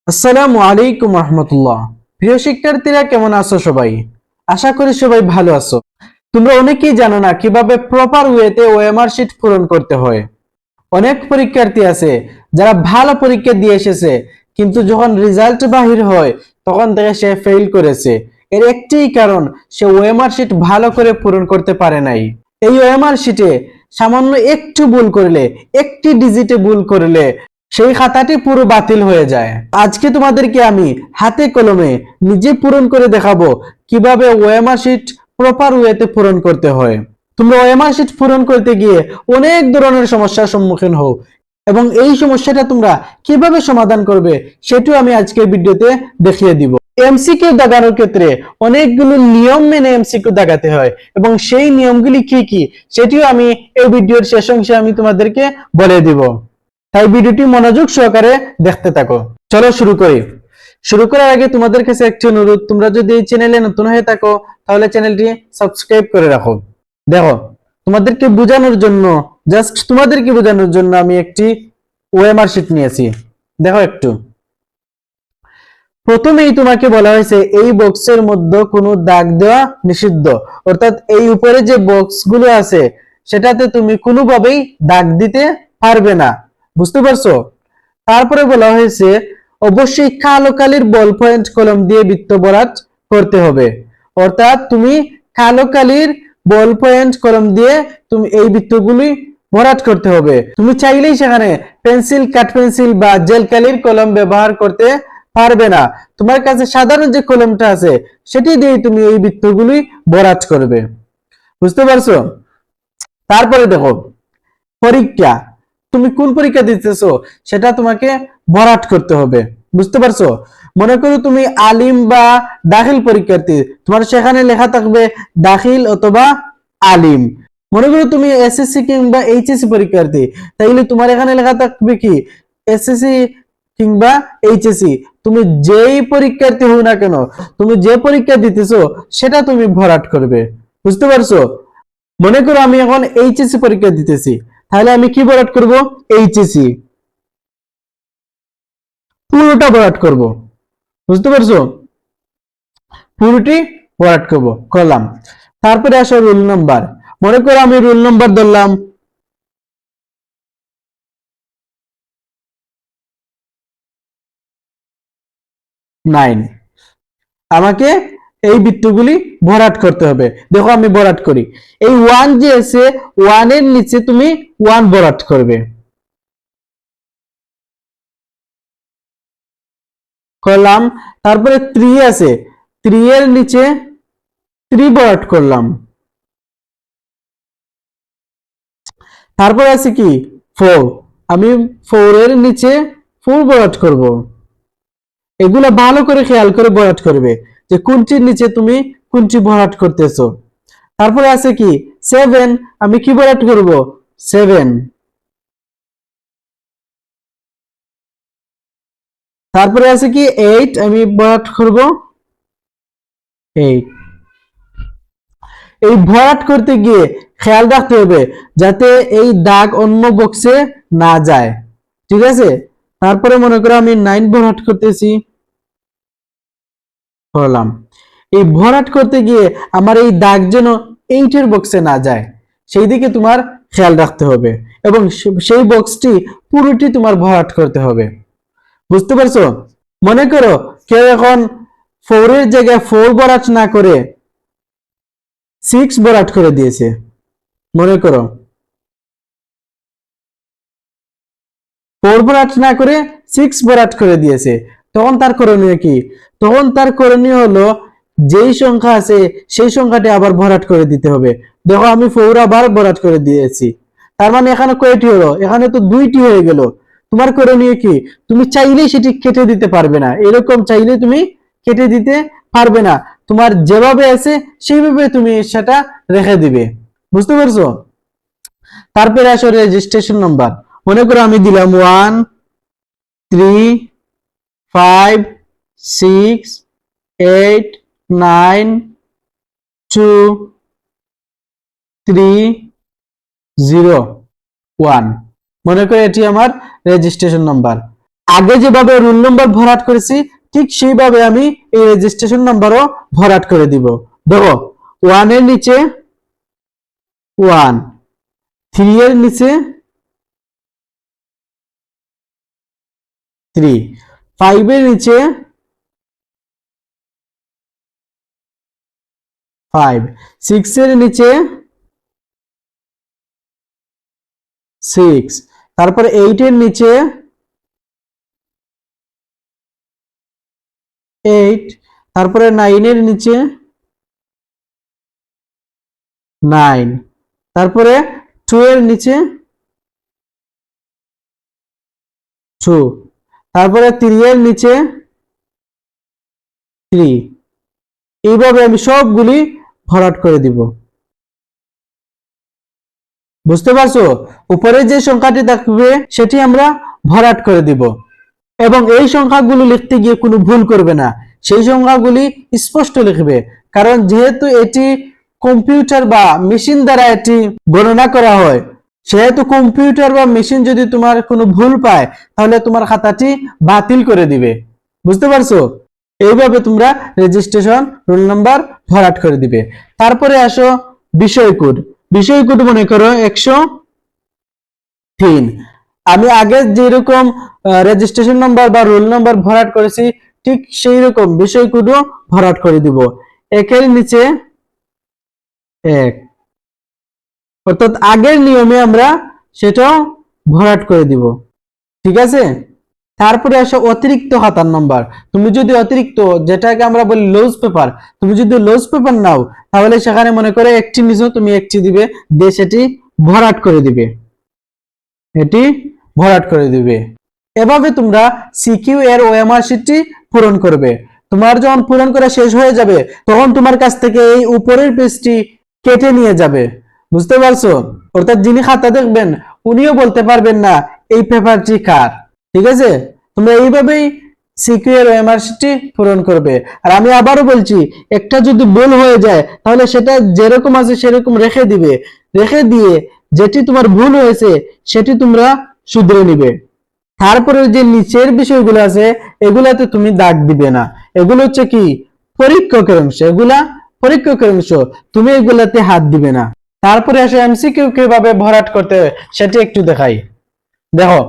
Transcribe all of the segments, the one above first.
আসসালামু আলাইকুম রহমতুল্লাহ। প্রিয় শিক্ষার্থীরা, কেমন আছো সবাই? আশা করি সবাই ভালো আছো। তোমরা অনেকেই জানো না কিভাবে প্রপার ওয়েতে ওএমআর শিট পূরণ করতে হয়। অনেক পরীক্ষার্থী আছে যারা ভালো পরীক্ষা দিয়ে এসেছে, কিন্তু যখন রেজাল্ট বাহির হয় তখন থেকে সে ফেল করেছে। এর একটাই কারণ, সে ওএমআর শিট ভালো করে পূরণ করতে পারে নাই। এই ওএমআর শিটে সামান্য একটু ভুল করলে, একটি ডিজিটে ভুল করলে সেই খাতাটি পুরো বাতিল হয়ে যায়। আজকে তোমাদেরকে আমি হাতে কলমে নিজে পূরণ করে দেখাবো কিভাবে ওএমআর শিট প্রপার ওয়েতে পূরণ করতে হয়। তোমরা ওএমআর শিট পূরণ করতে গিয়ে অনেক ধরনের সমস্যার সম্মুখীন হও, এবং এই সমস্যাটা তোমরা কিভাবে সমাধান করবে সেটাও আমি আজকের ভিডিওতে দেখিয়ে দিব। এমসিকিউ দাগানোর ক্ষেত্রে অনেকগুলো নিয়ম মেনে এমসিকিউ দাগাতে হয়, এবং সেই নিয়মগুলি কি কি সেটিও আমি এই ভিডিওর শেষ অংশে আমি তোমাদেরকে বলে দিব। তাই ভিডিওটি মনোযোগ সহকারে দেখতে থাকো। চলো শুরু করি। শুরু করার আগে তোমাদের কাছে একটি অনুরোধ, তোমরা যদি এই চ্যানেলে নতুন হয়ে থাকো তাহলে চ্যানেলটি সাবস্ক্রাইব করে রাখো। দেখো, তোমাদেরকে বোঝানোর জন্য, জাস্ট তোমাদেরকে বোঝানোর জন্য আমি একটি ওএমআর শিট নিয়েছি। দেখো একটু। প্রথমেই তোমাকে বলা হয়েছে এই বক্সের মধ্যে কোনো দাগ দেওয়া নিষিদ্ধ, অর্থাৎ এই উপরে যে বক্সগুলো আছে সেটাতে তুমি কোনোভাবেই দাগ দিতে পারবে না। বুঝতে পারছো? তারপরে বলা হয়েছে অবশ্যই কালো কালির বল পয়েন্ট কলম দিয়ে বৃত্ত ভরাট করতে হবে, অর্থাৎ তুমি কালো কালির বল পয়েন্ট কলম দিয়ে তুমি এই বৃত্তগুলি ভরাট করতে হবে। তুমি চাইলেই সেখানে পেন্সিল, কাঠ পেন্সিল বা জেল কালির কলম ব্যবহার করতে পারবে না। তোমার কাছে সাধারণ যে কলমটা আছে সেটি দিয়ে তুমি এই বৃত্তগুলি ভরাট করবে। বুঝতে পারছো? তারপরে দেখো, পরীক্ষা, তুমি কোন পরীক্ষা দিতেছো সেটা তোমাকে ভরাট করতে হবে। বুঝতে পারছো? মনে করো তুমি আলিম বা দাখিল পরীক্ষার্থী, তোমার সেখানে লেখা থাকবে দাখিল অথবা আলিম। মনে করো তুমি এসএসসি কিংবা এইচএসসি পরীক্ষার্থী, তাইলে তোমার এখানে লেখা থাকবে কি এসএসসি কিংবা এইচএসসি। তুমি যেই পরীক্ষার্থী হও না কেন, তুমি যে পরীক্ষা দিতেছো সেটা তুমি ভরাট করবে। বুঝতে পারছো? মনে করো আমি এখন এইচএসসি পরীক্ষা দিতেছি, তাহলে আমি কি ভরাট করব? এইচএসসি পুরোটা ভরাট করব। বুঝতে পারছো? পুরোটি ভরাট করব, করলাম। তারপরে আসো রোল নাম্বার। মনে করো আমি রোল নাম্বার ধরলাম 9। আমাকে এই বৃত্তগুলি ভরাট করতে হবে। দেখো আমি ভরাট করি। এই 1 যে আছে, 1 এর নিচে তুমি 1 ভরাট করবে, করলাম। তারপরে 3 আছে, 3 এর নিচে 3 ভরাট করলাম। তারপরে আছে কি 4, আমি 4 এর নিচে 4 ভরাট করব। এগুলো ভালো করে খেয়াল করে ভরাট করবে যে কোনটির নিচে তুমি কোনটি ভরাট করতেছো। তারপরে আছে কি 7, আমি কি ভরাট করব? 7। তারপরে আছে কি 8, আমি ভরাট করব 8। এই ভরাট করতে গিয়ে খেয়াল রাখতে হবে যাতে এই দাগ অন্য বক্সে না যায়। ঠিক আছে? তারপরে মনে করো আমি 9 ভরাট করতেছি, করলাম। এই ভরাট করতে গিয়ে আমার এই দাগ যেন 8 এর বক্সে না যায়, সেই দিকে তোমার খেয়াল রাখতে হবে, এবং সেই বক্সটি পুরোটি তোমার ভরাট করতে হবে। বুঝতে পারছো? মনে করো কেউ এখন 4 এর জায়গায় 4 ভরাট না করে 6 ভরাট করে দিয়েছে। মনে করো 4 ভরাট না করে 6 ভরাট করে দিয়েছে, তখন তার করণীয় কি? তখন তার করণীয় হলো যেই সংখ্যা আছে সেই সংখ্যাটি আবার ভরাট করে দিতে হবে। দেখো আমি 4 আবার ভরাট করে দিয়েছি, তার মানে এখানে কয়টি হলো? এখানে তো 2টি হয়ে গেল। তোমার করণীয় কি? তুমি চাইলেই সেটি কেটে দিতে পারবে না, এরকম চাইলে তুমি কেটে দিতে পারবে না। তোমার যেভাবে আছে সেইভাবে তুমি সেটা রেখে দিবে। বুঝতে পারছো? তারপরে আসো রেজিস্ট্রেশন নাম্বার। মনে করো আমি দিলাম 1 3 5 6 8 9 2 3 0 1। মনে করো এটি আমার রেজিস্ট্রেশন নাম্বার। আগে যেভাবে রোল নম্বর ভরাট করেছি ঠিক সেইভাবে আমি এই রেজিস্ট্রেশন নাম্বারও ভরাট করে দিব। দেখো 1 এর নিচে 1, 3 এর নিচে 3, 5 এর নিচে 5, 6 এর নিচে 6, তারপর 8 এর নিচে 8, তারপরে 9 এর নিচে 9, তারপরে 2 এর নিচে 2, তারপরে 3 এর নিচে 3। এইভাবে আমি সবগুলি ভরাট করে দিব। বুঝতে পারছো? উপরে যে সংখ্যাটি থাকবে সেটি আমরা ভরাট করে দিব এবং এই সংখ্যাগুলো লিখতে গিয়ে কোনো ভুল করবে না, সেই সংখ্যাগুলি স্পষ্ট লিখবে। কারণ যেহেতু এটি কম্পিউটার বা মেশিন দ্বারা এটি গণনা করা হয়, সেহেতু কম্পিউটার বা মেশিন যদি তোমার কোনো ভুল পায় তাহলে তোমার খাতাটি বাতিল করে দিবে। বুঝতে পারছো? এইভাবে তোমরা রেজিস্ট্রেশন রোল নাম্বার ভরাট করে দিবে। তারপরে আসো বিষয় কোড। বিষয় কোড মনে করো 103। আমি আগে যেরকম রেজিস্ট্রেশন নাম্বার বা রোল নাম্বার ভরাট করেছি ঠিক সেই রকম বিষয় কোডও ভরাট করে দিব। 1 এর নিচে 1, অর্থাৎ আগের নিয়মে আমরা সেটাও ভরাট করে দিব। ঠিক আছে? তারপরে আসো অতিরিক্ত খাতার নাম্বার। তুমি যদি অতিরিক্ত, যেটাকে আমরা বলি লুজ পেপার, তুমি যদি লুজ পেপার নাও তাহলে সেখানে মনে করে একটি নিচে তুমি একটি দিবে, দিয়ে সেটি ভরাট করে দিবে, এটি ভরাট করে দিবে। এভাবে তোমরা সিকিউ এর ওএমআর শিটটি পূরণ করবে। তোমার যখন পূরণ করা শেষ হয়ে যাবে তখন তোমার কাছ থেকে এই উপরের পেজটি কেটে নিয়ে যাবে। বুঝতে পারছো? অর্থাৎ যিনি খাতা দেখবেন উনিও বলতে পারবেন না এই পেপারটি কার। ঠিক আছে? তোমরা এইভাবেই সিকিউ এর ওএমআর শিটটি পূরণ করবে। আর আমি আবারও বলছি, একটা যদি ভুল হয়ে যায় তাহলে সেটা যেরকম আছে সেরকম রেখে দিবে, রেখে দিয়ে যেটি তোমার ভুল হয়েছে সেটি তোমরা শুধরে নিবে। তারপরে যে নিচের বিষয়গুলো আছে এগুলাতে তুমি দাগ দিবে না, এগুলো হচ্ছে কি পরীক্ষকের অংশ, এগুলা পরীক্ষকের অংশ, তুমি এগুলাতে হাত দিবে না। তারপরে আসে এমসিকিউ কিভাবে ভরাট করতে হয় সেটি একটু দেখাই। দেখো,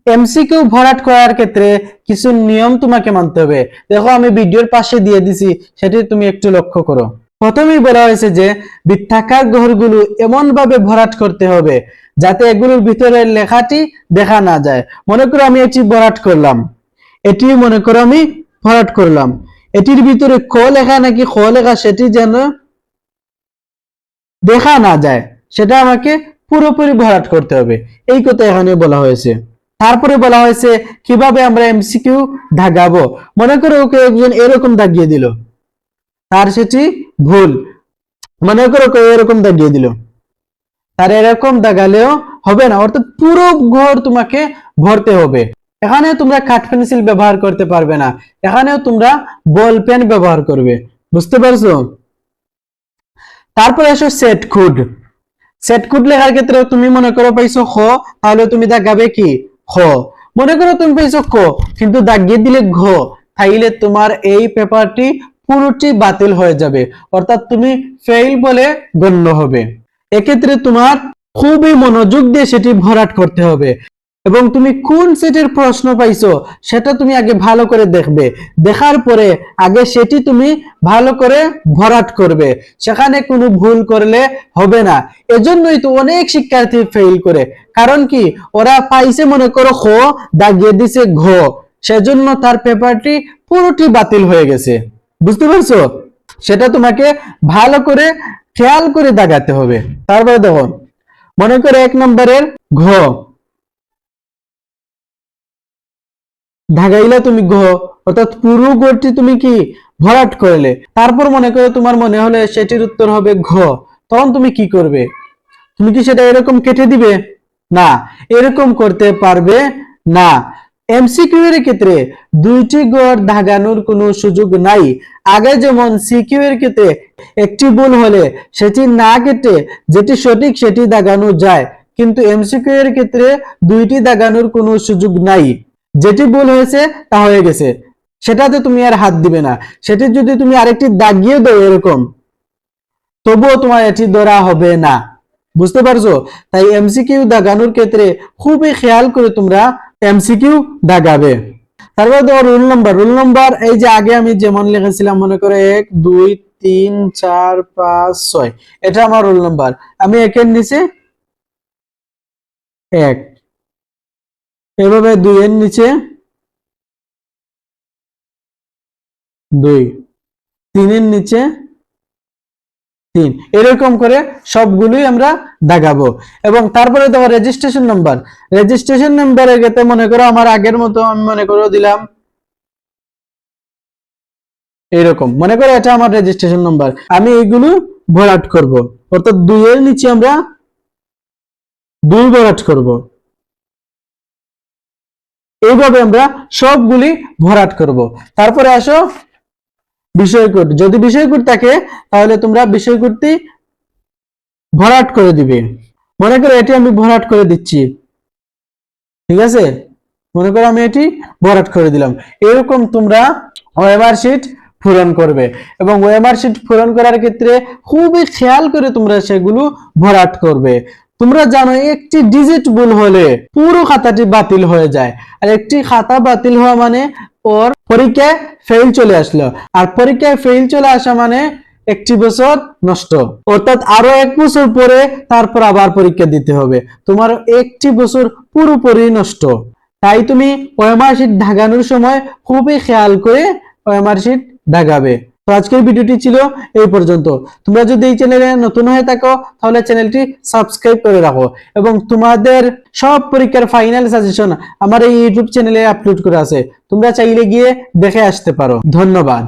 এমসিকিউ ভরাট করার ক্ষেত্রে কিছু নিয়ম তোমাকে মানতে হবে। দেখো আমি ভিডিওর পাশে দিয়ে দিছি, সেটি তুমি একটু লক্ষ্য করো। প্রথমেই বলা হয়েছে যে বৃত্তাকার ঘরগুলো এমন ভাবে ভরাট করতে হবে যাতে এগুলোর ভিতরে লেখাটি দেখা না যায়। মনে করো আমি এটি ভরাট করলাম, এটি মনে করো আমি ভরাট করলাম, এটির ভিতরে ক লেখা নাকি খ লেখা সেটি যেন দেখা না যায়, সেটা আমাকে পুরোপুরি ভরাট করতে হবে, এই কথা এখানে বলা হয়েছে। তারপরে বলা হয়েছে কিভাবে আমরা এমসিকিউ দাগাবো। মনে করো ওকে একজন এরকম দাগিয়ে দিল, তার সেটি ভুল। মনে করো কেউ এরকম দাগিয়ে দিল, তার এরকম দাগালেও হবে না, অর্থাৎ পুরো ঘর তোমাকে ভরতে হবে। এখানে তোমরা কাঠ পেন্সিল ব্যবহার করতে পারবে না, এখানেও তোমরা বল পেন ব্যবহার করবে। বুঝতে পারছো? তারপরে আসো সেট কোড। সেট কোড লেখার ক্ষেত্রে তুমি মনে করো পাইছো খ, তাহলে তুমি দাগাবে কি খ। মনে করো তুমি পাইছো ক কিন্তু দাগিয়ে দিলে ঘ, তাইলে তোমার এই পেপারটি পুরোটি বাতিল হয়ে যাবে, অর্থাৎ তুমি ফেল বলে গণ্য হবে। এক্ষেত্রে তোমার খুবই মনোযোগ দিয়ে সেটি ভরাট করতে হবে এবং তুমি কোন সেটের প্রশ্ন পাইছো সেটা তুমি আগে ভালো করে দেখবে, দেখার পরে আগে সেটি তুমি ভালো করে ভরাট করবে, সেখানে কোনো ভুল করলে হবে না। এজন্যই তো অনেক শিক্ষার্থী ফেল করে, কারণ কি ওরা পাইছে মনে করো খ, দাগিয়ে দিছে ঘ, সেজন্য তার পেপারটি পুরোটি বাতিল হয়ে গেছে। বুঝতে পারছো? সেটা তোমাকে ভালো করে খেয়াল করে দাগাতে হবে। তারপরে দেখো, মনে করো 1 নম্বরের ঘ দাগাইলা তুমি ঘ, অর্থাৎ পুরো ঘরটি তুমি কি ভরাট করলে। তারপর মনে করো তোমার মনে হলে সেটির উত্তর হবে ঘ, তখন তুমি কি করবে? তুমি কি সেটা এরকম কেটে দিবে? না, এরকম করতে পারবে না। এমসিকিউ এর ক্ষেত্রে দুইটি ঘর দাগানোর কোনো সুযোগ নাই। আগে যেমন সিকিউ এর ক্ষেত্রে একটি ভুল হলে সেটি না কেটে যেটি সঠিক সেটি দাগানো যায়, কিন্তু এমসিকিউ এর ক্ষেত্রে দুইটি দাগানোর কোনো সুযোগ নাই। যেটি ভুল হয়েছে তা হয়ে গেছে, সেটাতে তুমি আর হাত দিবে না। সেটি যদি তুমি আরেকটি দাগিয়ে দাও এরকম, তবুও তোমার এটি ধরা হবে না। বুঝতে পারছো? তাই এমসিকিউ দাগানোর ক্ষেত্রে খুবই খেয়াল করে তোমরা এমসিকিউ দাগাবে। তারপরে দেখো রুল নাম্বার, এই যে আগে আমি যেমন লিখেছিলাম, মনে করে 1 2 3 4 5 6, এটা আমার রোল নাম্বার। আমি একের নিচে 1, এভাবে 2 এর নিচে 2, 3 এর নিচে 3, এরকম করে সবগুলোই আমরা দাগাবো। এবং তারপরে দেখো রেজিস্ট্রেশন নাম্বারের ক্ষেত্রে মনে করো আমার আগের মতো আমি মনে করো দিলাম এরকম, মনে করো এটা আমার রেজিস্ট্রেশন নাম্বার। আমি এইগুলো ভরাট করব, অর্থাৎ 2 এর নিচে আমরা 2 ভরাট করব। এইভাবে আমরা সবগুলি ভরাট করব। তারপরে আসো বিষয় কোড। যদি বিষয় কোড থাকে তাহলে তোমরা বিষয় কোডটি ভরাট করে দিবে। মনে করো এটি আমি ভরাট করে দিচ্ছি, ঠিক আছে? মনে করো আমি এটি ভরাট করে দিলাম। এরকম তোমরা ওএমআর শিট পূরণ করবে, এবং ওএমআর শিট পূরণ করার ক্ষেত্রে খুবই খেয়াল করে তোমরা সেগুলো ভরাট করবে। তোমরা জানো একটি ডিজিট ভুল হলে পুরো খাতাটি বাতিল হয়ে যায়, আর একটি খাতা বাতিল হওয়া মানে ওর পরীক্ষায় ফেল চলে আসলো, আর পরীক্ষায় ফেল চলে আসা মানে একটি বছর নষ্ট, অর্থাৎ আরো 1 বছর পরে তারপর আবার পরীক্ষা দিতে হবে, তোমার একটি বছর পুরোপুরি নষ্ট। তাই তুমি ওএমআর শিট দাগানোর সময় খুবই খেয়াল করে ওএমআর শিট দাগাবে। তো আজকের ভিডিওটি ছিল এই পর্যন্ত। তোমরা যদি এই চ্যানেলে নতুন হয়ে থাকো তাহলে চ্যানেলটি সাবস্ক্রাইব করে রাখো, এবং তোমাদের সব পরীক্ষার ফাইনাল সাজেশন আমার এই ইউটিউব চ্যানেলে আপলোড করা আছে, তোমরা চাইলে গিয়ে দেখে আসতে পারো। ধন্যবাদ।